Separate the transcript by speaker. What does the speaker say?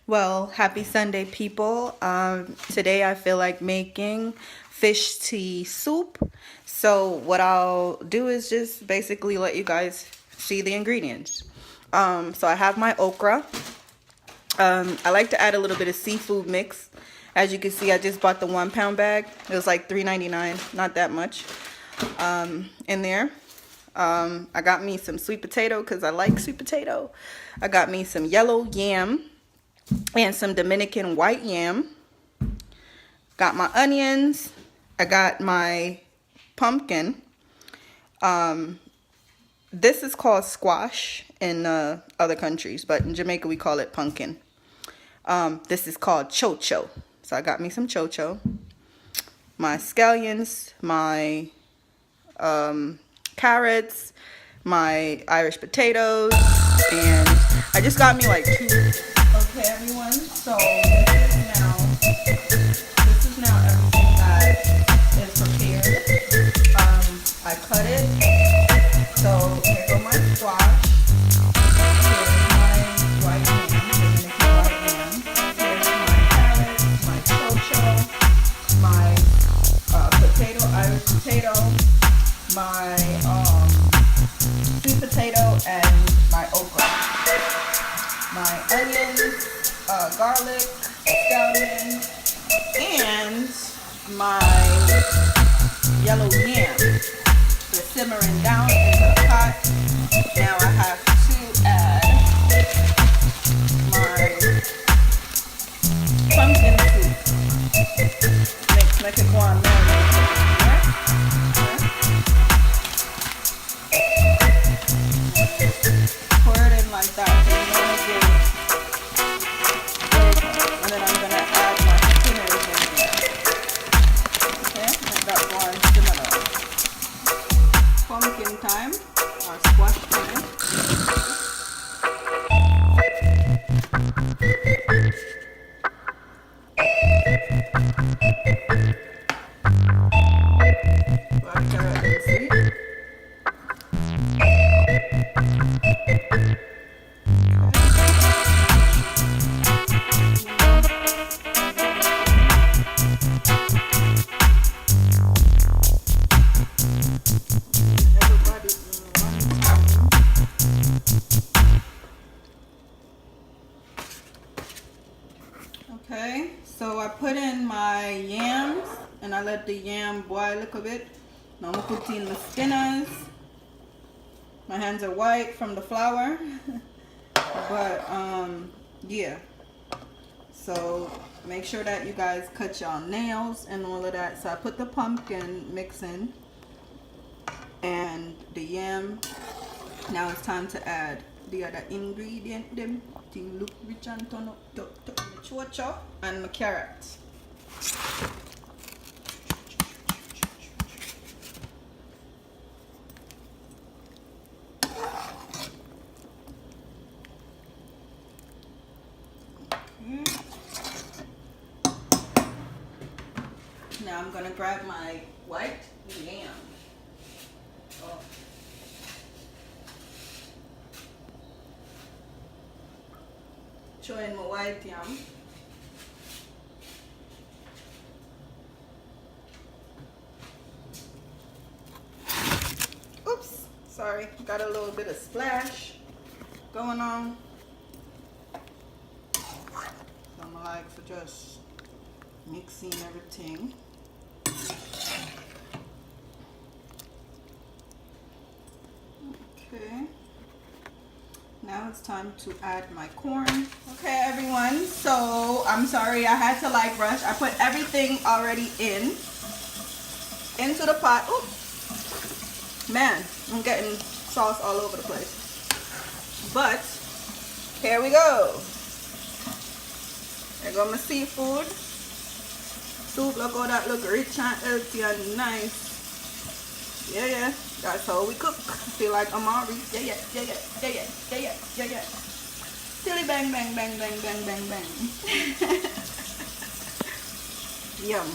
Speaker 1: Well, happy Sunday, people. Today I feel like making fish tea soup. So what I'll do is just basically let you guys see the ingredients. So I have my okra. I like to add a little bit of seafood mix. As you can see, I just bought the 1 pound bag. It was like $3.99, not that much in there. I got me some sweet potato because I like sweet potato. I got me some yellow yam and some Dominican white yam. Got my onions. I got my pumpkin. This is called squash in other countries, but in Jamaica we call it pumpkin. This is called chocho. So I got me some chocho. My scallions, my carrots, my Irish potatoes, and I just got me like 2. Okay, everyone. So this is now everything that is prepared. I cut it. So here go my squash. Here's my white yam, Dominican white yam. Here's my carrots, my chocho, my potato, Irish potato, my sweet potato, and my okra. My onions, garlic, scallion, and my yellow yam. They're simmering down in the pot. Now I have to add my pumpkin soup. Make it more marinate. Pour it in like that. And then I'm going to add my spinners in here. Okay, and that one similar. Pumpkin time, or squash time. Black carrot and sweet. Okay, so I put in my yams and I let the yam boil a little bit. Now I'm gonna put in the spinners. My hands are white from the flour, but yeah. So make sure that you guys cut your nails and all of that. So I put the pumpkin mix in and the yam. Now it's time to add the other ingredient them to look rich and turn up the chocho and my carrots. Now I'm gonna grab my white yam. Oh. Showing my white yam. Oops, sorry, got a little bit of splash going on. So I'm like for just mixing everything. Okay. Now it's time to add my corn. Okay, everyone, so I'm sorry I had to like rush. I put everything already into the pot. Ooh, man, I'm getting sauce all over the place. But here we go. There go my seafood soup. Look how that look rich and healthy and nice. Yeah, that's how we cook. Feel like Amari. Yeah. Tilly bang, bang, bang, bang, bang, bang, bang. Yum.